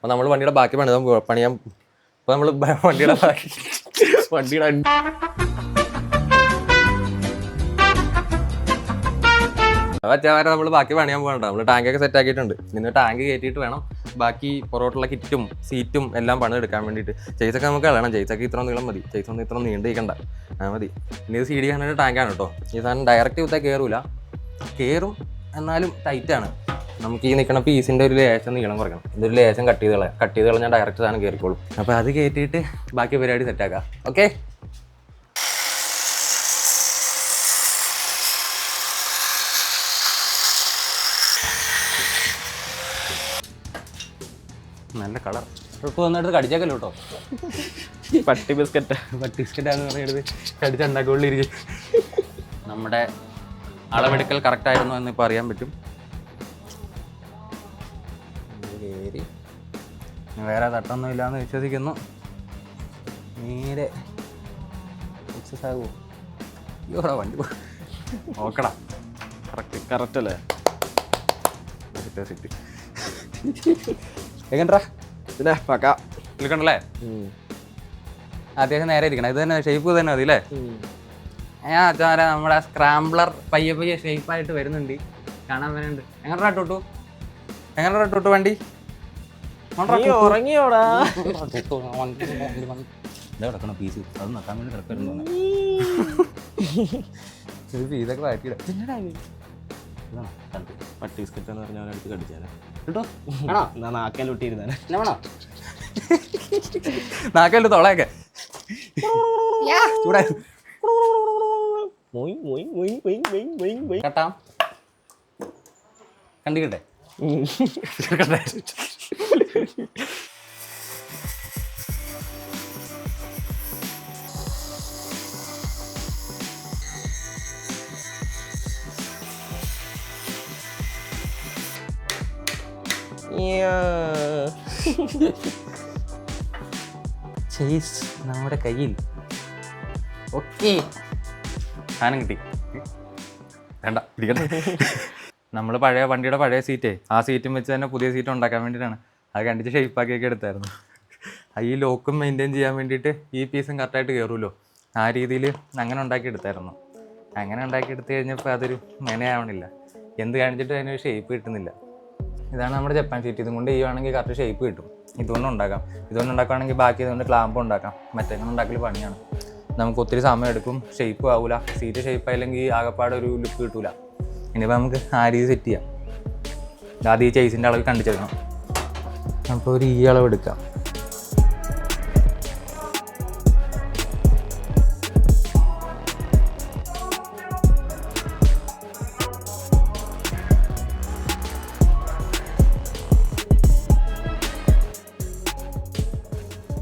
അപ്പോൾ നമ്മൾ വണ്ടിയുടെ ബാക്കി പണിയാൻ ഇപ്പോൾ നമ്മൾ വണ്ടിയുടെ വരെ നമ്മൾ ബാക്കി പണിയാൻ പോകണ്ട. നമ്മൾ ടാങ്കൊക്കെ സെറ്റ് ആക്കിയിട്ടുണ്ട്. ഇന്ന് ടാങ്ക് കയറ്റിയിട്ട് വേണം ബാക്കി പുറകോട്ടുള്ള കിറ്റും സീറ്റും എല്ലാം പണിതെടുക്കാൻ വേണ്ടിയിട്ട്. ചേച്ചൊക്കെ നമുക്ക് കളയണം. ചേച്ചൊക്കെ ഇത്ര നീളം മതി. ചേച്ചൊന്നും ഇത്ര നീണ്ടിരിക്കണ്ട മതി. ഇനി ഇത് CD കാണുന്ന ടാങ്കാണ് കേട്ടോ. ഈ സാധനം ഡയറക്റ്റ് കുത്താൽ കയറൂല, കയറും എന്നാലും ടൈറ്റാണ്. നമുക്ക് ഈ നിൽക്കുന്ന പീസിൻ്റെ ഒരു ലേശം നീളം കുറയ്ക്കണം. ഇതൊരു ലേശം കട്ട് ചെയ്ത് കളഞ്ഞാൽ ഡയറക്റ്റ് സാധനം കയറിക്കോളും. അപ്പോൾ അത് കയറ്റിയിട്ട് ബാക്കി പരിപാടി സെറ്റാക്കാം. ഓക്കെ, നല്ല കളർ. ഇപ്പോൾ വന്നിട്ട് കടിച്ചേക്കല്ലോ കേട്ടോ. പട്ടി ബിസ്ക്കറ്റാന്ന് പറയുന്നത് കടിച്ചുണ്ടാക്കുള്ളിരിക്കും. നമ്മുടെ അളവെടുക്കൽ കറക്റ്റായിരുന്നു എന്നിപ്പോൾ അറിയാൻ പറ്റും. കയറി വേറെ തട്ടൊന്നും ഇല്ലയെന്ന് വിശ്വസിക്കുന്നു. നേരെ സക്സസ് ആകുമോ? ഇയോടാ വണ്ടി നോക്കടാ. കറക്റ്റ് അല്ലേ? എങ്ങനെടാ പിന്നെ പക്കാ വിളിക്കണ്ടല്ലേ? അത്യാവശ്യം നേരെ ഇരിക്കണം. ഇത് തന്നെ ഷേപ്പ് തന്നെ മതി അല്ലേ? നമ്മുടെ സ്ക്രാംബ്ലർ പയ്യെ ഷേപ്പായിട്ട് വരുന്നുണ്ട്, കാണാൻ വരുന്നുണ്ട്. എങ്ങനെടാ ടൂട്ടു വണ്ടി? ഉറങ്ങിയോടാ? കിടക്കണ പീസ് അത് നക്കാൻ വേണ്ടി കിടക്കുന്നു. പീസൊക്കെ മാറ്റിയിടാം. പട്ടി ബിസ്ക്കറ്റ് എന്ന് പറഞ്ഞാൽ അവനടുത്ത് കടിച്ചാലേ കേട്ടോ. ആണോ? നാക്കലൂട്ടിയിരുന്നേ വേണോ? നാക്കല്ല തൊളയൊക്കെ ചൂടാ. കേട്ടാ കണ്ടിക്കട്ടെ. ചേസ് നമ്മുടെ കയ്യിൽ. ഓക്കെ, സാധനം കിട്ടി. വേണ്ട പിടിക്കട്ടെ. നമ്മൾ വണ്ടിയുടെ പഴയ സീറ്റേ, ആ സീറ്റും വെച്ച് തന്നെ പുതിയ സീറ്റ് ഉണ്ടാക്കാൻ വേണ്ടിയിട്ടാണ്. അത് കണ്ടിച്ച് ഷേപ്പാക്കിയൊക്കെ എടുത്തായിരുന്നു. ഈ ലോക്കും മെയിൻറ്റെയിൻ ചെയ്യാൻ വേണ്ടിയിട്ട് ഈ പീസും കറക്റ്റായിട്ട് കയറുമല്ലോ, ആ രീതിയിൽ അങ്ങനെ ഉണ്ടാക്കിയെടുത്തായിരുന്നു. അങ്ങനെ ഉണ്ടാക്കിയെടുത്ത് കഴിഞ്ഞപ്പോൾ അതൊരു മെനയാവണില്ല. എന്ത് കാണിച്ചിട്ട് അതിനൊരു ഷേപ്പ് കിട്ടുന്നില്ല. ഇതാണ് നമ്മുടെ ജപ്പാൻ സീറ്റ്. ഇതും കൊണ്ട് ചെയ്യുവാണെങ്കിൽ കറക്റ്റ് ഷേപ്പ് കിട്ടും. ഇതുകൊണ്ട് ഉണ്ടാക്കാം. ഇതുകൊണ്ട് ഉണ്ടാക്കുകയാണെങ്കിൽ ബാക്കി ഇതുകൊണ്ട് ക്ലാമ്പ് ഉണ്ടാക്കാം. മറ്റേങ്ങനെ ഉണ്ടാക്കൽ പണിയാണ്. നമുക്ക് ഒത്തിരി സമയം എടുക്കും, ഷേപ്പ് ആവില്ല. സീറ്റ് ഷേപ്പ് ആയില്ലെങ്കിൽ ആകെപ്പാടെ ഒരു ലുക്ക് കിട്ടില്ല. ഇനിയിപ്പോൾ നമുക്ക് ആ രീതി സെറ്റ് ചെയ്യാം. ആദ്യം ഈ ചേസിൻ്റെ അളവ് കണ്ടിച്ചെടുക്കണം. അപ്പോൾ ഒരു ഈ അളവ് എടുക്കാം.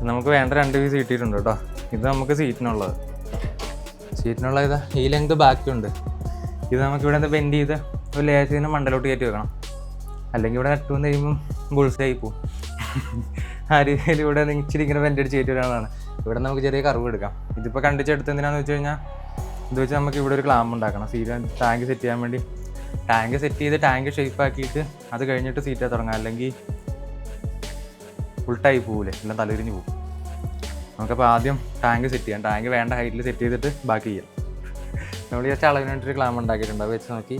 നമുക്ക് വേണ്ട 2 പീസ് കിട്ടിയിട്ടുണ്ട് കേട്ടോ. ഇത് നമുക്ക് സീറ്റിനുള്ള ഇതാ. ഈ ലെങ്ത് ബാക്കിയുണ്ട്. ഇത് നമുക്ക് ഇവിടെ നിന്ന് ബെൻഡ് ചെയ്ത് ഒരു ലേശത്തിന് മണ്ടലോട്ട് കയറ്റി വെക്കണം. അല്ലെങ്കിൽ ഇവിടെ നട്ടു വന്ന് കഴിയുമ്പം ബുൾസായി പോവും. ആ രീതിയിൽ ഇവിടെ ഇച്ചിരി ഇങ്ങനെ ബെൻഡ് അടിച്ച് കയറ്റി വരാനാണ്. ഇവിടെ നമുക്ക് ചെറിയ കർവ് എടുക്കാം. ഇതിപ്പോൾ കണ്ടിച്ചെടുത്ത് എന്തിനാണെന്ന് വെച്ച് കഴിഞ്ഞാൽ ഇത് വെച്ച് നമുക്ക് ഇവിടെ ഒരു ക്ലാമ്പ് ഉണ്ടാക്കണം. ടാങ്ക് സെറ്റ് ചെയ്യാൻ വേണ്ടി. ടാങ്ക് സെറ്റ് ചെയ്ത് ടാങ്ക് ഷേപ്പ് ആക്കിയിട്ട് അത് കഴിഞ്ഞിട്ട് സീറ്റായി തുടങ്ങാം. അല്ലെങ്കിൽ ഫുൾട്ടായി പോവില്ലേ, എല്ലാം തലതിരിഞ്ഞ് പോകും. നമുക്കപ്പോൾ ആദ്യം ടാങ്ക് സെറ്റ് ചെയ്യാം. ടാങ്ക് വേണ്ട ഹൈറ്റിൽ സെറ്റ് ചെയ്തിട്ട് ബാക്കി ചെയ്യാം. നമ്മൾ ജസ്റ്റ് അളവിന് വേണ്ടിയിട്ട് ക്ലാമ്പ് ഉണ്ടാക്കിയിട്ടുണ്ട്. അത് വെച്ച് നോക്കി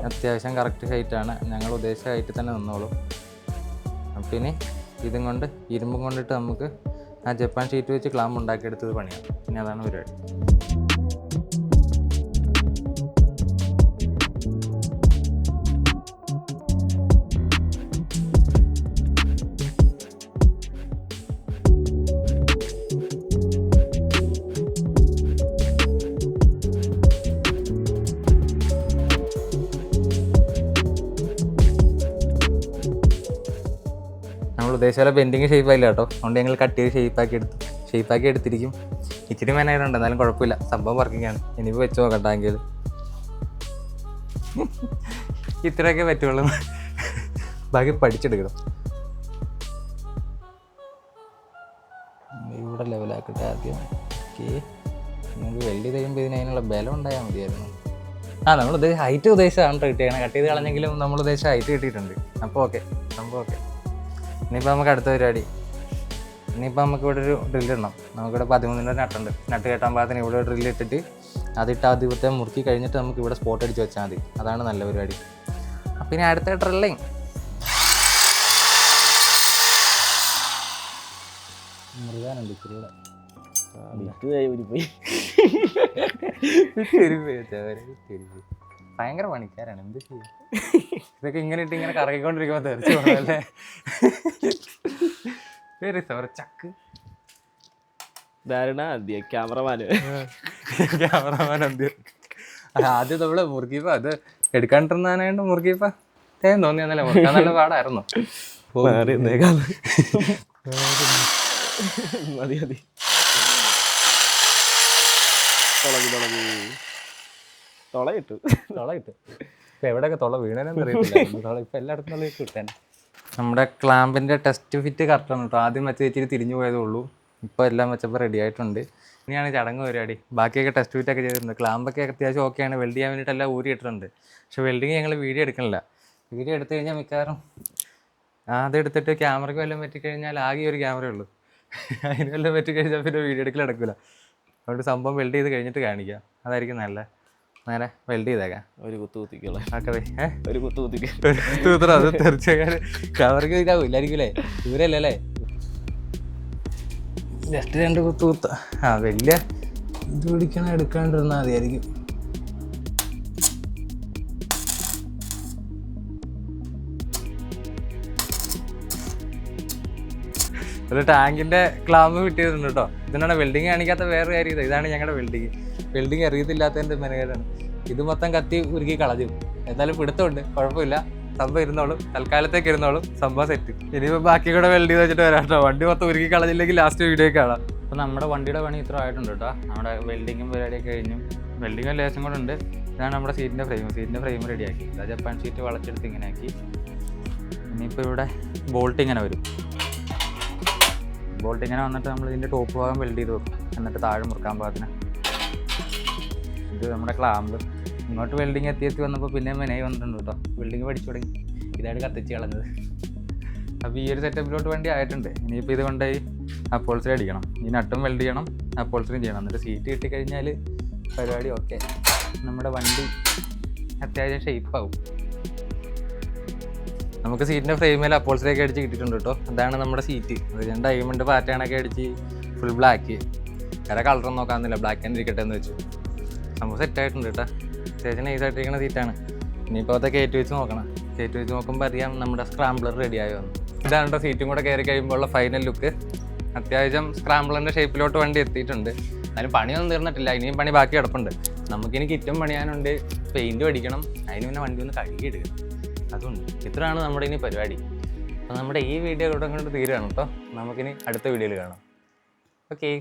അത്യാവശ്യം കറക്റ്റ് ഹൈറ്റാണ്. ഞങ്ങൾ ഉദ്ദേശിച്ച ഹൈറ്റിൽ തന്നെ നിന്നോളൂ. അപ്പം ഇനി ഇതും കൊണ്ട് ഇരുമ്പും കൊണ്ടിട്ട് നമുക്ക് ആ ജപ്പാൻ ഷീറ്റ് വെച്ച് ക്ലാമ്പ് ഉണ്ടാക്കിയെടുത്തത് പണിയാണ്. ഇനി അതാണ് പരിപാടി. ഉദ്ദേശിച്ച പെൻഡിങ് ഷേപ്പ് ആയില്ല കേട്ടോ. അതുകൊണ്ട് ഞങ്ങൾ കട്ട് ചെയ്ത് ഷേപ്പാക്കി എടുത്തിരിക്കും. ഇച്ചിരി മേനായിട്ടുണ്ട്, എന്നാലും കുഴപ്പമില്ല. സംഭവം വർക്കിങ്ങാണ്. ഇനിയിപ്പോൾ വെച്ച് നോക്കട്ടെ. എങ്കിൽ ഇത്രയൊക്കെ പറ്റുള്ളൂ. ബാക്കി പഠിച്ചെടുക്കണം. ഇവിടെ ലെവലാക്കട്ടെ ആദ്യം. ഓക്കെ, നമുക്ക് വെൽഡ് കഴിയുമ്പോൾ ഇതിനതിനുള്ള ബലം ഉണ്ടായാൽ മതിയായിരുന്നു. നമ്മൾ ഹൈറ്റ് ഉദ്ദേശിച്ചാണ് കിട്ടിയാണ്. കട്ട് ചെയ്ത് കളഞ്ഞെങ്കിലും നമ്മൾ ഉദ്ദേശിച്ച ഹൈറ്റ് കിട്ടിയിട്ടുണ്ട്. അപ്പോൾ ഓക്കെ, സംഭവം ഓക്കെ. ഇനിയിപ്പോൾ നമുക്ക് അടുത്ത പരിപാടി. ഇനിയിപ്പോൾ നമുക്ക് ഇവിടെ ഒരു ഡ്രില്ല് ഇടണം. നമുക്കിവിടെ 13 നട്ടുണ്ട്. നട്ട് കെട്ടാൻ പാകത്തിന് ഇവിടെ ഡ്രില്ല് ഇട്ടിട്ട് അതിട്ട് ആദ്യത്തെ മുറുക്കി കഴിഞ്ഞിട്ട് നമുക്ക് ഇവിടെ സ്പോട്ട് അടിച്ച് വെച്ചാൽ മതി. അതാണ് നല്ല പരിപാടി. അപ്പം ഇനി അടുത്ത ഡ്രില്ലിങ്. മുറുകാനുണ്ട് ഇച്ചിരിയുടെ. ഭയങ്കര പണിക്കാരാണ്. എന്ത് ചെയ്യും? ഇതൊക്കെ ഇങ്ങനെ ഇട്ട് ഇങ്ങനെ കറങ്ങിക്കൊണ്ടിരിക്കുമ്പോൾ തെറിച്ച് പോകണല്ലേ. ചക്ക് ക്യാമറമാൻ എന്ത് ആദ്യം നമ്മള് മുറുക്കിയപ്പോ അത് എടുക്കാണ്ടിരുന്നാനായിട്ട് മുറുക്കിയപ്പോ തോന്നിയെന്നല്ലേ. മുറുക്കാൻ നല്ല പാടായിരുന്നു. മതി മതി. തുളയിട്ടു ഇപ്പൊ എവിടെയൊക്കെ തുള വീണേനെന്ന് അറിയത്തില്ല. ഇപ്പൊ എല്ലായിടത്തും തുള കിട്ടാൻ. നമ്മുടെ ക്ലാമ്പിന്റെ ടെസ്റ്റ് ഫിറ്റ് കറക്റ്റാണ് കേട്ടോ. ആദ്യം വെച്ച് ഇച്ചിരി തിരിഞ്ഞു പോയതേ ഉള്ളൂ. ഇപ്പോൾ എല്ലാം വെച്ചപ്പോൾ റെഡി ആയിട്ടുണ്ട്. ഇനിയാണ് ചടങ്ങ് പരിപാടി. ബാക്കിയൊക്കെ ടെസ്റ്റ് ഫിറ്റൊക്കെ ചെയ്തിട്ടുണ്ട്. ക്ലാമ്പൊക്കെ അത്യാവശ്യം ഓക്കെയാണ്. വെൽഡ് ചെയ്യാൻ വേണ്ടിയിട്ട് എല്ലാം ഊരി ഇട്ടിട്ടുണ്ട്. പക്ഷെ വെൽഡിങ് ഞങ്ങൾ വീഡിയോ എടുക്കണില്ല. വീഡിയോ എടുത്തു കഴിഞ്ഞാൽ മിക്കവാറും അതെടുത്തിട്ട് ക്യാമറയ്ക്ക് വല്ലതും പറ്റിക്കഴിഞ്ഞാൽ ആകെ ഒരു ക്യാമറയേ ഉള്ളൂ. അതിന് വല്ലതും പറ്റിക്കഴിഞ്ഞാൽ പിന്നെ വീഡിയോ എടുക്കൽ നടക്കില്ല. അതുകൊണ്ട് സംഭവം വെൽഡ് ചെയ്ത് കഴിഞ്ഞിട്ട് കാണിക്കാം. അതായിരിക്കും നല്ല. നേരെ വെൽഡ് ചെയ്തേക്കാം. ഒരു കുത്തു കുത്തിക്കോളെ. ഒരു കുത്തു കുത്തിക്കോ. അത് തീർച്ചയായും ക്യാമറയ്ക്ക് ഇതാവില്ലായിരിക്കും. ദൂരല്ലേ? ജസ്റ്റ് 2 കുത്ത്. വലിയ ഇത് പിടിക്കണം എടുക്കാണ്ടിരുന്നാൽ മതിയായിരിക്കും. ഒരു ടാങ്കിന്റെ ക്ലാമ്പ് കിട്ടിയതുണ്ട് കേട്ടോ. ഇതിനാണ് വെൽഡിങ് കാണിക്കാത്ത വേറെ കാര്യം. ഇതാണ് ഞങ്ങളുടെ വെൽഡിങ് അറിയത്തില്ലാത്തതിൻ്റെ മെനകേടാണ്. ഇത് മൊത്തം കത്തി ഉരുക്കി കളഞ്ഞു. എന്നാലും പിടുത്തമുണ്ട്, കുഴപ്പമില്ല. സംഭവം ഇരുന്നോളും. തൽക്കാലത്തേക്ക് ഇരുന്നോളും. സംഭവം സെറ്റ്. ഇനിയിപ്പോൾ ബാക്കി കൂടെ വെൽഡ് ചെയ്ത് വെച്ചിട്ട് വരാം കേട്ടോ. വണ്ടി മൊത്തം ഉരുക്കി കളഞ്ഞില്ലെങ്കിൽ ലാസ്റ്റ് വീഡിയോ കാണാം. അപ്പോൾ നമ്മുടെ വണ്ടിയുടെ പണി ഇത്ര ആയിട്ടുണ്ട് കേട്ടോ. നമ്മുടെ വെൽഡിങ്ങും പരിപാടിയൊക്കെ കഴിഞ്ഞു. വെൽഡിങ്ങും ലേശം കൂടെ ഉണ്ട്. ഇതാണ് നമ്മുടെ സീറ്റിൻ്റെ ഫ്രെയിം റെഡിയാക്കി. അത് ജപ്പാൻ ഷീറ്റ് വളച്ചെടുത്ത് ഇങ്ങനെ ആക്കി. ഇനിയിപ്പോൾ ഇവിടെ ബോൾട്ട് ഇങ്ങനെ വരും. ബോൾട്ട് ഇങ്ങനെ വന്നിട്ട് നമ്മൾ ഇതിൻ്റെ ടോപ്പ് ഭാഗം വെൽഡ് ചെയ്ത് വെക്കും. എന്നിട്ട് താഴെ മുറുക്കാൻ പാകത്തിന്. ഇത് നമ്മുടെ ക്ലാമ്പ്. ഇങ്ങോട്ട് വെൽഡിങ് എത്തി വന്നപ്പോൾ പിന്നെ മെനായി വന്നിട്ടുണ്ട് കേട്ടോ. വെൽഡിങ് പഠിച്ചു തുടങ്ങി. ഇതാണ് കത്തിച്ച് കളഞ്ഞത്. അപ്പോൾ ഈ ഒരു സെറ്റപ്പിലോട്ട് വണ്ടി ആയിട്ടുണ്ട്. ഇനിയിപ്പോൾ ഇത് കൊണ്ടുപോയി അപ്പോൾസറി അടിക്കണം. ഈ നട്ടും വെൽഡ് ചെയ്യണം, അപ്പോൾസറിയും ചെയ്യണം. എന്നിട്ട് സീറ്റ് കിട്ടിക്കഴിഞ്ഞാൽ പരിപാടി ഓക്കെ. നമ്മുടെ വണ്ടി അത്യാവശ്യം ഷേപ്പാവും. നമുക്ക് സീറ്റിൻ്റെ ഫ്രെയിമിൽ അപ്പോൾസറിയൊക്കെ അടിച്ച് കിട്ടിയിട്ടുണ്ട് കേട്ടോ. അതാണ് നമ്മുടെ സീറ്റ്. അത് ഞാൻ ഡയമണ്ട് പാറ്റേണൊക്കെ അടിച്ച് ഫുൾ ബ്ലാക്ക്. വേറെ കളറൊന്നും നോക്കാമെന്നില്ല. ബ്ലാക്ക് തന്നെ ഇരിക്കട്ടെ എന്ന് വെച്ചു. സംഭവം സെറ്റായിട്ടുണ്ട് കേട്ടോ. അത്യാവശ്യം നൈസായിട്ടിരിക്കുന്ന സീറ്റാണ്. ഇനിയിപ്പോൾ അത് കയറ്റി വെച്ച് നോക്കുമ്പോൾ അറിയാം നമ്മുടെ സ്ക്രാംബ്ലർ റെഡിയായി വന്നു. ഇതാണ് കേട്ടോ സീറ്റും കൂടെ കയറി കഴിയുമ്പോൾ ഉള്ള ഫൈനൽ ലുക്ക്. അത്യാവശ്യം സ്ക്രാംബ്ലറിൻ്റെ ഷേപ്പിലോട്ട് വണ്ടി എത്തിയിട്ടുണ്ട്. അതിന് പണിയൊന്നും തീർന്നിട്ടില്ല. ഇനിയും പണി ബാക്കി കിടപ്പുണ്ട്. നമുക്കിനി കിറ്റും പണിയാനുണ്ട്, പെയിൻറ്റും അടിക്കണം. അതിന് പിന്നെ വണ്ടി ഒന്ന് കഴുകിയെടുക്കണം. അതുണ്ട്. ഇത്രയാണ് നമ്മുടെ ഇനി പരിപാടി. അപ്പോൾ നമ്മുടെ ഈ വീഡിയോ ഇവിടെ കൊണ്ട് തീരുകയാണ് കേട്ടോ. നമുക്കിനി അടുത്ത വീഡിയോയിൽ കാണാം. ഓക്കേ.